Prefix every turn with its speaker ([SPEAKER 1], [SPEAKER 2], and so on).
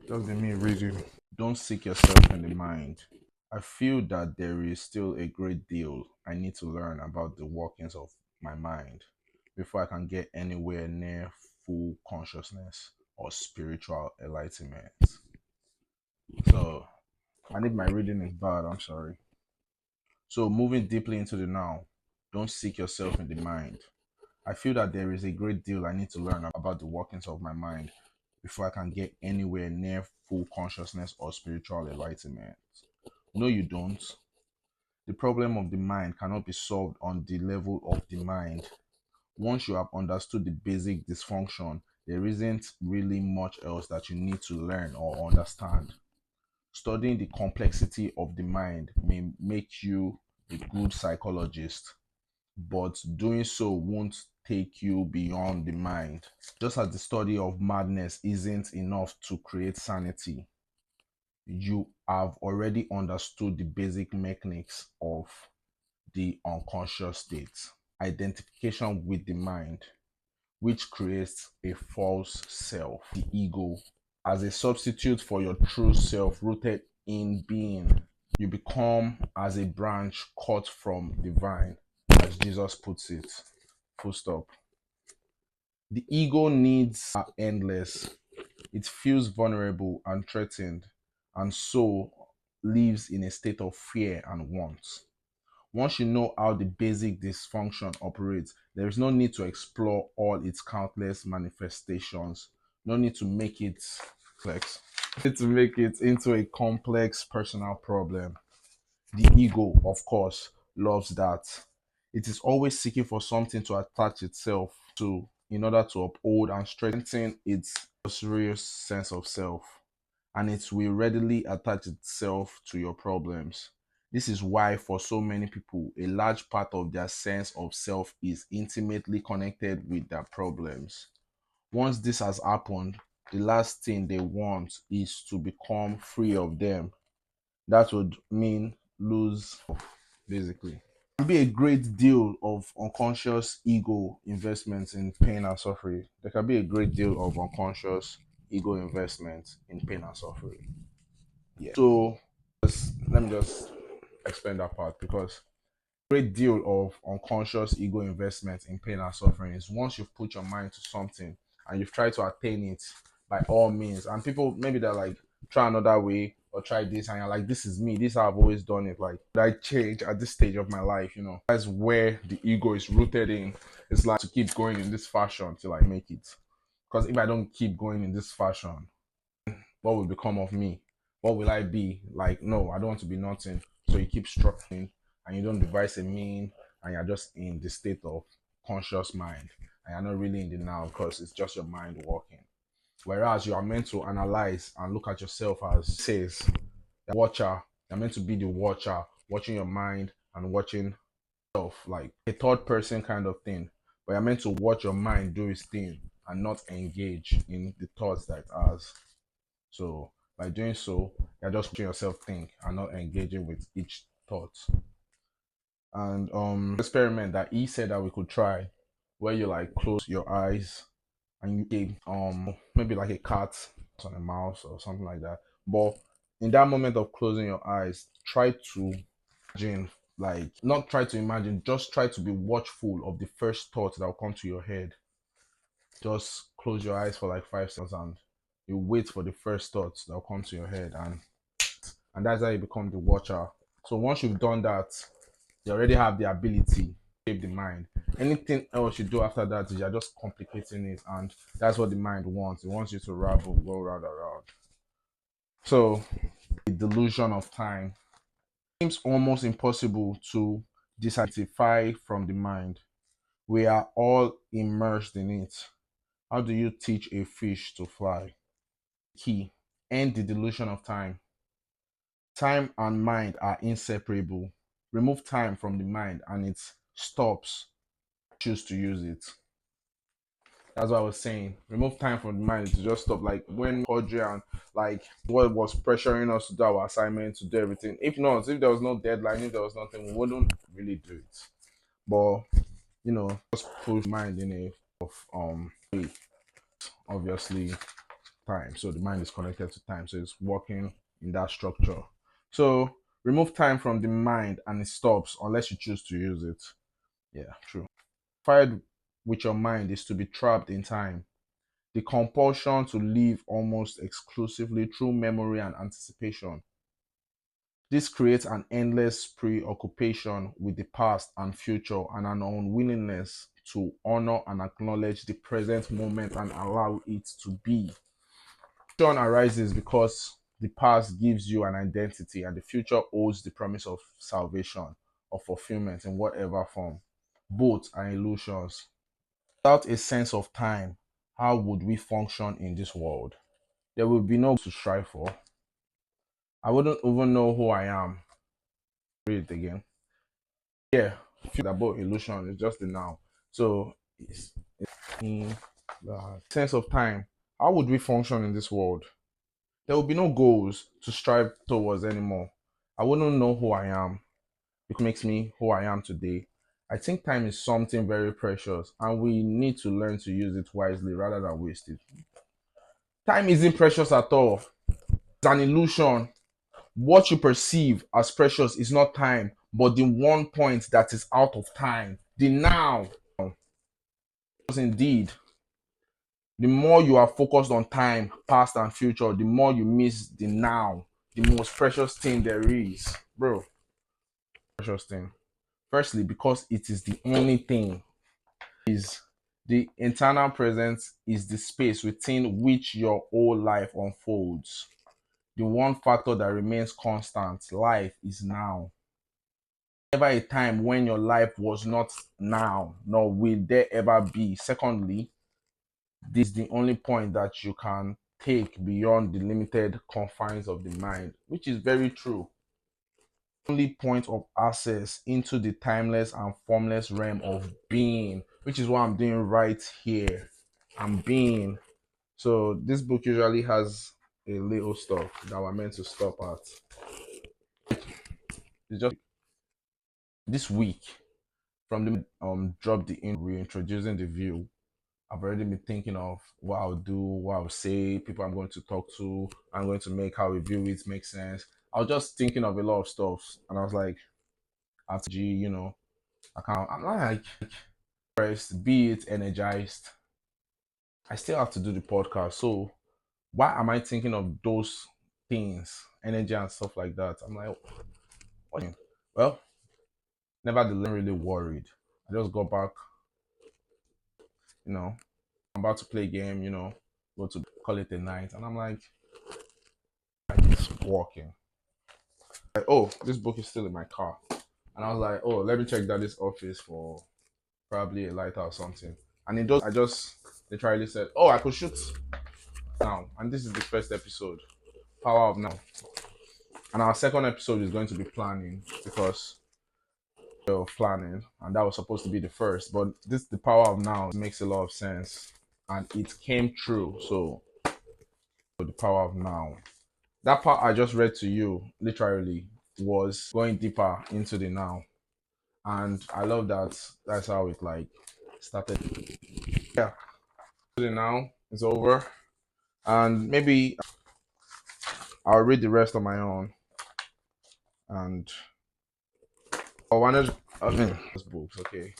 [SPEAKER 1] Just be me reading. Don't seek yourself in the mind. I feel that there is still a great deal I need to learn about the workings of my mind before I can get anywhere near full consciousness or spiritual enlightenment. So, I need my reading is bad, I'm sorry. So, moving deeply into the now, don't seek yourself in the mind. I feel that there is a great deal I need to learn about the workings of my mind before I can get anywhere near full consciousness or spiritual enlightenment. No, you don't. The problem of the mind cannot be solved on the level of the mind. Once you have understood the basic dysfunction, there isn't really much else that you need to learn or understand. Studying the complexity of the mind may make you a good psychologist, but doing so won't take you beyond the mind. Just as the study of madness isn't enough to create sanity, you have already understood the basic mechanics of the unconscious state. Identification with the mind, which creates a false self, the ego, as a substitute for your true self rooted in being. You become as a branch cut from the vine, as Jesus puts it. Full stop. The ego needs are endless. It feels vulnerable and threatened, and so lives in a state of fear and want. Once you know how the basic dysfunction operates, there is no need to explore all its countless manifestations. No need to make it complex. No need to make it into a complex personal problem. The ego, of course, loves that. It is always seeking for something to attach itself to in order to uphold and strengthen its real sense of self, and it will readily attach itself to your problems. This is why, for so many people, a large part of their sense of self is intimately connected with their problems. Once this has happened, the last thing they want is to become free of them. That would mean lose, basically. There can be a great deal of unconscious ego investments in pain and suffering. There can be a great deal of unconscious ego investment in pain and suffering. Yeah. So let me just explain that part, because great deal of unconscious ego investment in pain and suffering is once you've put your mind to something and you've tried to attain it by all means, and people maybe they're like, try another way or try this, and you're like, this is me, this is how I've always done it, like I change at this stage of my life, that's where the ego is rooted in. It's like to keep going in this fashion till I make it, because if I don't keep going in this fashion, what will become of me? What will I be? Like, no, I don't want to be nothing. So you keep struggling and you don't devise a mean, and you're just in the state of conscious mind. And you're not really in the now because it's just your mind working. Whereas you are meant to analyze and look at yourself as it says, the watcher. You're meant to be the watcher, watching your mind and watching self, like a third person kind of thing. But you're meant to watch your mind do its thing and not engage in the thoughts that it has. So by doing so, you're just watching yourself think and not engaging with each thought. And experiment that he said that we could try, where you like close your eyes and you give maybe like a cat on a mouse or something like that. But in that moment of closing your eyes, try to imagine, like not try to imagine, just try to be watchful of the first thought that will come to your head. Just close your eyes for like 5 seconds and you wait for the first thoughts that will come to your head, and that's how you become the watcher. So once you've done that, you already have the ability to shape the mind. Anything else you do after that is you're just complicating it, and that's what the mind wants. It wants you to rabble, go round and round. So the delusion of time seems almost impossible to disassociate from the mind. We are all immersed in it. How do you teach a fish to fly? Key. End the delusion of time. Time and mind are inseparable. Remove time from the mind and it stops. Choose to use it. That's what I was saying. Remove time from the mind to just stop. Like when Audrey and like what was pressuring us to do our assignment, to do everything. If not, if there was no deadline, if there was nothing, we wouldn't really do it. But just push mind in a of way. Obviously, time. So the mind is connected to time. So it's working in that structure. So remove time from the mind and it stops unless you choose to use it. Yeah, true. Fired with your mind is to be trapped in time. The compulsion to live almost exclusively through memory and anticipation. This creates an endless preoccupation with the past and future and an unwillingness to honor and acknowledge the present moment and allow it to be. Confusion arises because the past gives you an identity and the future holds the promise of salvation or fulfillment in whatever form. Both are illusions. Without a sense of time, how would we function in this world? There would be no to strive for. I wouldn't even know who I am. Read it again. Yeah, feel about illusion. It's just the now. So it's in the sense of time. How would we function in this world? There will be no goals to strive towards anymore. I wouldn't know who I am. It makes me who I am today. I think time is something very precious and we need to learn to use it wisely rather than waste it. Time isn't precious at all. It's an illusion. What you perceive as precious is not time, but the one point that is out of time, the now. Because indeed, the more you are focused on time, past and future, the more you miss the now, the most precious thing there is. Bro, precious thing. Firstly, because it is the only thing. Is the internal presence is the space within which your whole life unfolds. The one factor that remains constant, life is now. Ever a time when your life was not now, nor will there ever be. Secondly, this is the only point that you can take beyond the limited confines of the mind, which is very true. Only point of access into the timeless and formless realm of being, which is what I'm doing right here. I'm being. So this book usually has a little stuff that we're meant to stop at. It's just this week from the drop the in reintroducing the view. I've already been thinking of what I'll do, what I'll say, people I'm going to talk to, I'm going to make how we view it make sense. I was just thinking of a lot of stuff, and I was like, after G, I can't. I'm not like pressed, be it energized. I still have to do the podcast, so why am I thinking of those things, energy and stuff like that? I'm like, what? Well, nevertheless, I'm really worried. I just got back, you know, I'm about to play a game, go to call it a night, and I'm like it's walking. Like, oh, this book is still in my car. And I was like, oh, let me check that this office for probably a lighter or something. And I just literally said, oh, I could shoot now. And this is the first episode, Power of Now. And our second episode is going to be planning because of planning. And that was supposed to be the first. But the Power of Now makes a lot of sense. And it came true. So the Power of Now. That part I just read to you, literally, was going deeper into the now. And I love that. That's how it like started. Yeah, the now is over, and maybe I'll read the rest on my own. And I wanted, I mean, those books, okay.